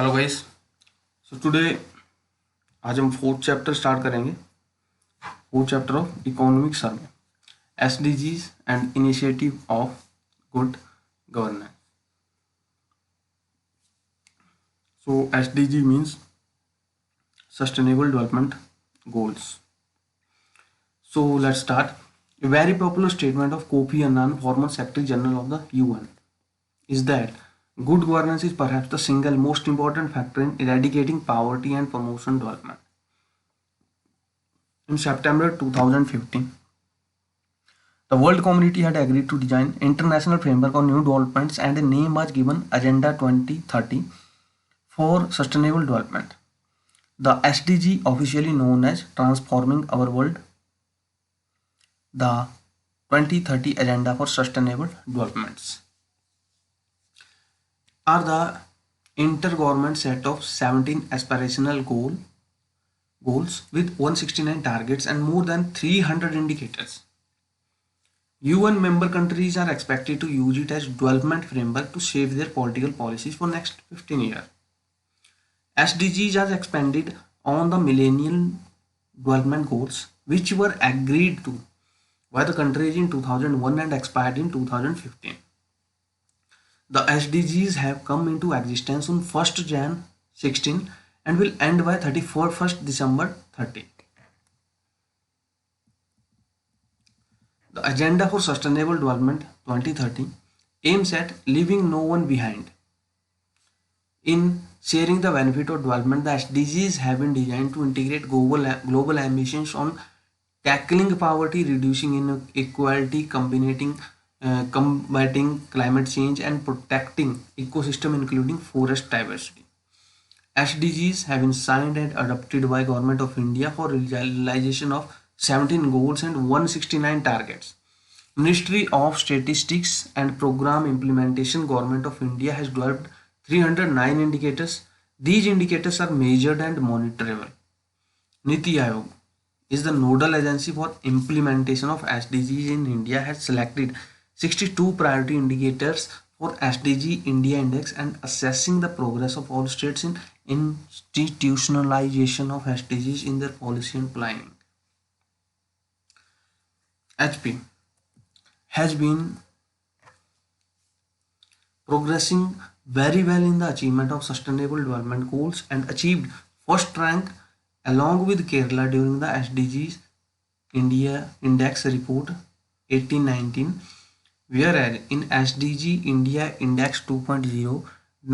Hello guys. So today आज हम fourth chapter start करेंगे। Fourth chapter of economic survey, SDGs and initiative of good governance. So SDG means sustainable development goals. So let's start. A very popular statement of Kofi Annan, former Secretary General of the UN, is that good governance is perhaps the single most important factor in eradicating poverty and promoting development. In September 2015, the world community had agreed to design international framework on new developments and a name was given Agenda 2030 for Sustainable Development. The SDG, officially known as Transforming Our World, the 2030 Agenda for Sustainable Developments, are the intergovernment set of 17 aspirational goals with 169 targets and more than 300 indicators. UN member countries are expected to use it as development framework to shape their political policies for next 15 years. SDGs are expanded on the Millennium Development Goals, which were agreed to by the countries in 2001 and expired in 2015. The SDGs have come into existence on 1st Jan 16 and will end by 31st December 30. The Agenda for Sustainable Development 2030 aims at leaving no one behind. In sharing the benefit of development, the SDGs have been designed to integrate global ambitions on tackling poverty, reducing inequality, combating climate change, and protecting ecosystem, including forest diversity. SDGs have been signed and adopted by Government of India for realization of 17 goals and 169 targets. Ministry of Statistics and Program Implementation, Government of India has developed 309 indicators. These indicators are measured and monitorable. Niti Aayog is the nodal agency for implementation of SDGs in India, has selected 62 priority indicators for SDG India Index and assessing the progress of all states in institutionalization of SDGs in their policy and planning. HP has been progressing very well in the achievement of sustainable development goals and achieved first rank along with Kerala during the SDGs India Index report 1819, whereas in SDG India Index 2.0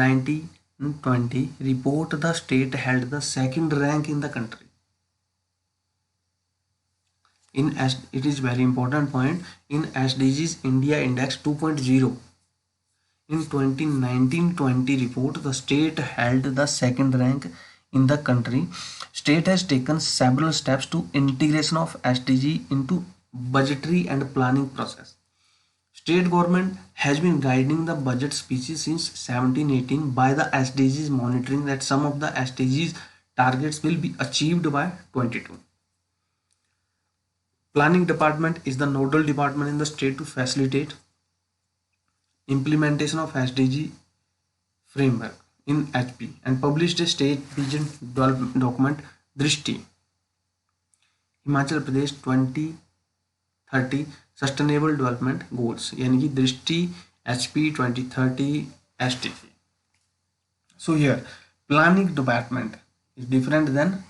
1920 report the state held the second rank in the country. It is very important point, in SDGs India Index 2.0 in 2019-20 report, the state held the second rank in the country. State has taken several steps to integration of SDG into budgetary and planning process. State government has been guiding the budget speeches since 1718 by the SDGs, monitoring that some of the SDGs targets will be achieved by 22. Planning department is the nodal department in the state to facilitate implementation of SDG framework in HP and published a state vision document Drishti Himachal Pradesh 2030 Sustainable Development Goals, यानी कि दृष्टि HP 2030 SDG. So here planning department is different than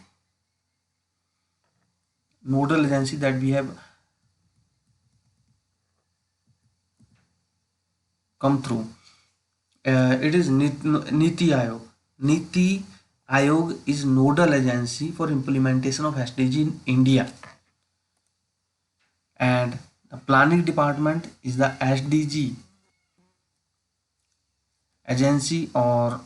nodal agency that we have come through. It is Niti Aayog. Niti Aayog is nodal agency for implementation of SDG in India, and the planning department is the SDG agency or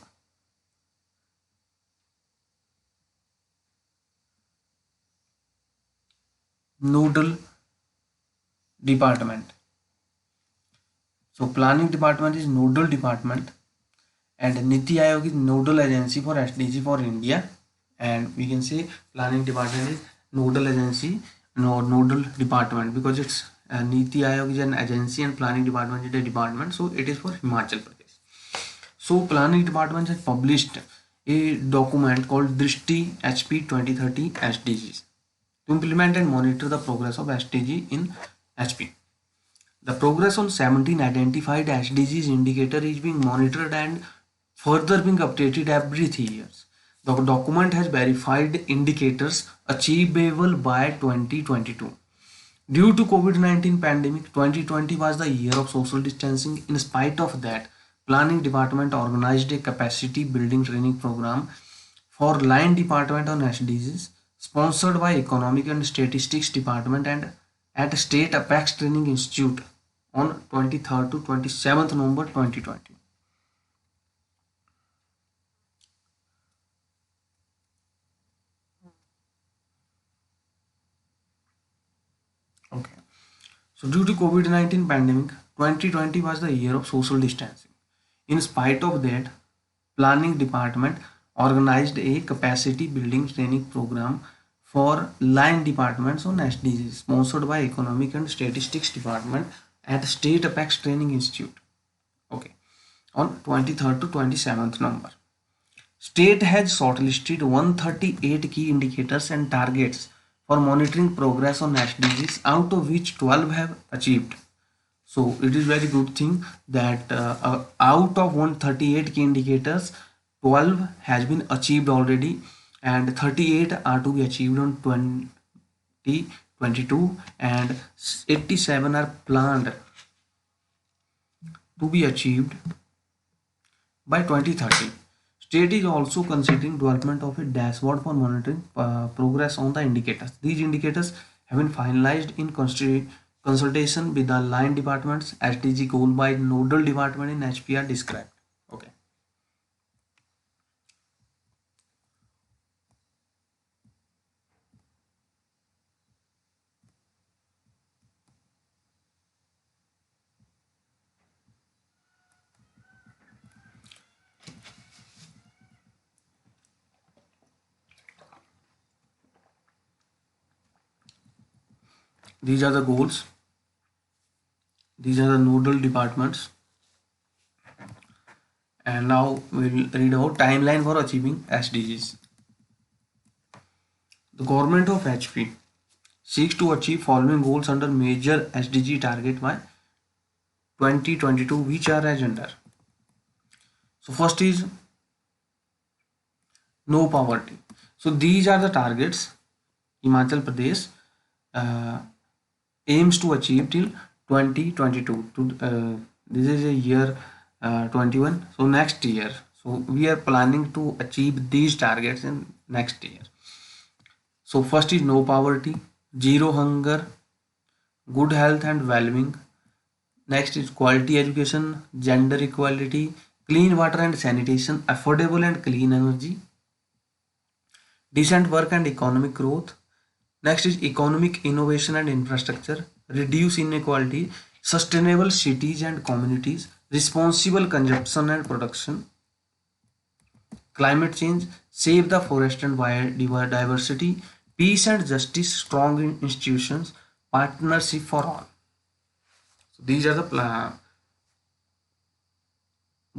nodal department. So planning department is nodal department and Niti Aayog is nodal agency for SDG for India, and we can say planning department is nodal agency, nodal department, because it's Niti Aayog is an agency and planning department is a department, so it is for Himachal Pradesh. So planning department has published a document called Drishti HP 2030 SDGs to implement and monitor the progress of SDG in HP. The progress on 17 identified SDGs indicator is being monitored and further being updated every 3 years. The document has verified indicators achievable by 2022. Due to COVID-19 pandemic, 2020 was the year of social distancing. In spite of that, planning department organized a capacity building training program for line department on SDGs, sponsored by Economic and Statistics Department and at State Apex Training Institute on 23rd to 27th November 2020. Okay. So due to COVID-19 pandemic, 2020 was the year of social distancing. In spite of that, planning department organized a capacity building training program for line departments on SDGs, sponsored by Economic and Statistics Department at State Apex Training Institute. Okay, on 23rd to 27th November. State has shortlisted 138 key indicators and targets for monitoring progress on SDGs, out of which 12 have achieved. So it is very good thing that out of 138 key indicators, 12 has been achieved already and 38 are to be achieved on 2022 and 87 are planned to be achieved by 2030. State is also considering development of a dashboard for monitoring progress on the indicators. These indicators have been finalized in consultation with the line departments. SDG goal by nodal department in HPR described. Okay. These are the goals. These are the nodal departments. And now we'll read about timeline for achieving SDGs. The government of HP seeks to achieve following goals under major SDG target by 2022, which are as under. So first is no poverty. So these are the targets Himachal Pradesh uh, aims to achieve till 2022. This is a year 21. So next year. So we are planning to achieve these targets in next year. So first is no poverty, zero hunger, good health and well-being. Next is quality education, gender equality, clean water and sanitation, affordable and clean energy, decent work and economic growth. Next is economic innovation and infrastructure, reduce inequality, sustainable cities and communities, responsible consumption and production, climate change, save the forest and biodiversity, peace and justice, strong institutions, partnership for all. So these are the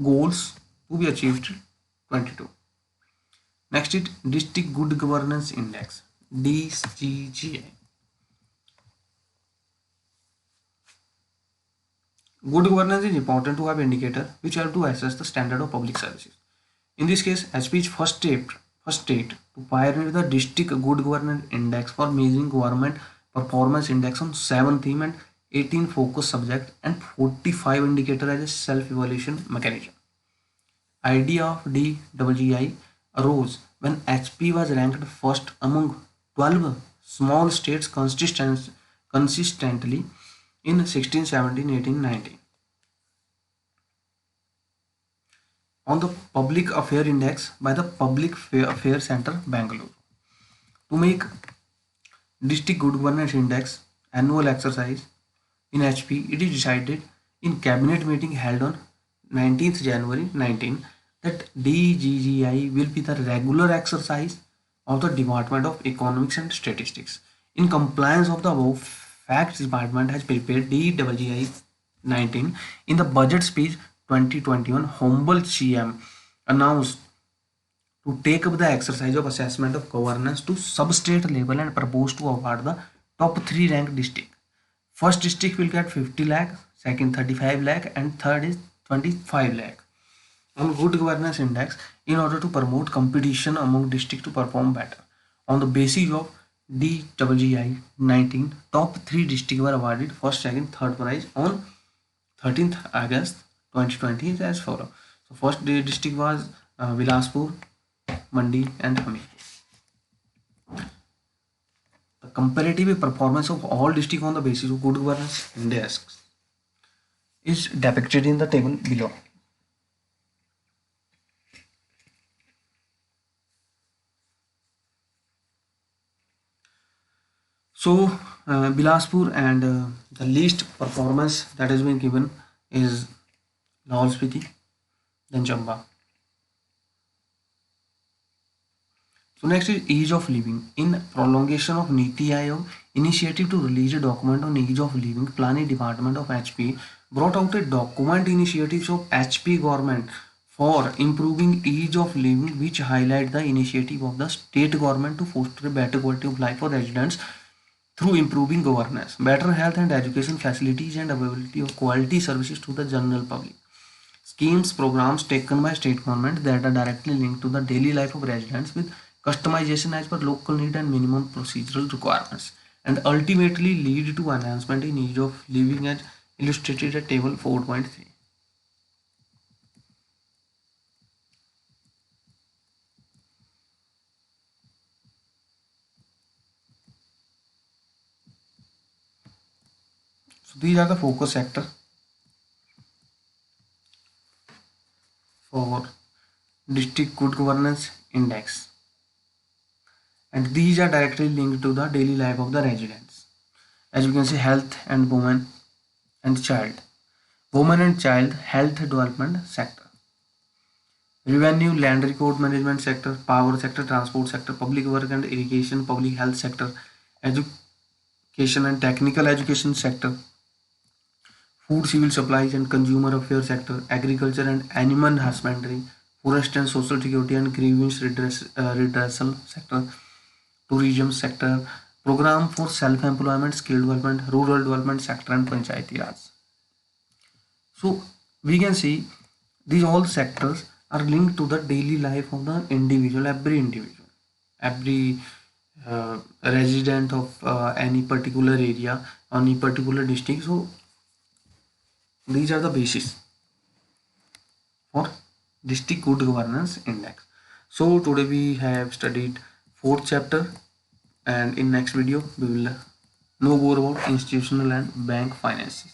goals to be achieved 22. Next is District Good Governance Index, DGGI. Good governance is important to have indicator which help to assess the standard of public services. In this case, HP is first state to pioneer the District Good Governance Index for measuring government performance index on 7 theme and 18 focus subject and 45 indicator as a self-evaluation mechanism. Idea of DGGI arose when HP was ranked first among 12 small states consistently in 16, 17, 18, 19. On the Public Affair Index by the Public Affair Center, Bangalore. To make District Good Governance Index annual exercise in HP, it is decided in cabinet meeting held on 19th January 19 that DGGI will be the regular exercise of the Department of Economics and Statistics. In compliance of the above, Facts Department has prepared DGGI 19 in the budget speech 2021. Humble CM announced to take up the exercise of assessment of governance to sub-state level and propose to award the top 3 ranked district. First district will get 50 lakh, second 35 lakh, and third is 25 lakh on good governance index in order to promote competition among districts to perform better. On the basis of DWGI 19, top 3 districts were awarded first, second, third prize on 13th August 2020 as follows. So first district was Bilaspur, Mandi and Hamirpur. The comparative performance of all districts on the basis of good governance index is depicted in the table below. So Bilaspur and the least performance that has been given is Lahaul Spiti, then Chamba. So next is ease of living. In prolongation of Niti Aayog initiative to release a document on ease of living, Planning Department of HP brought out a document initiatives of HP government for improving ease of living, which highlight the initiative of the state government to foster a better quality of life for residents through improving governance, better health and education facilities, and availability of quality services to the general public. Schemes, programs taken by state government that are directly linked to the daily life of residents with customization as per local need and minimum procedural requirements, and ultimately lead to enhancement in ease of living as illustrated at table 4.3. So these are the focus sector for district good governance index, and these are directly linked to the daily life of the residents. As you can see, health and women and child, women and child health development sector, revenue, land record management sector, power sector, transport sector, public work and irrigation, public health sector, education and technical education sector, food, civil supplies and consumer affairs sector, agriculture and animal husbandry, forest and social security and grievance redressal sector, tourism sector, program for self-employment, skill development, rural development sector, and panchayati raj. So we can see these all sectors are linked to the daily life of the individual, every resident of any particular area, any particular district. So these are the basis for district good governance index. So today we have studied fourth chapter, and in next video we will know more about institutional and bank finances.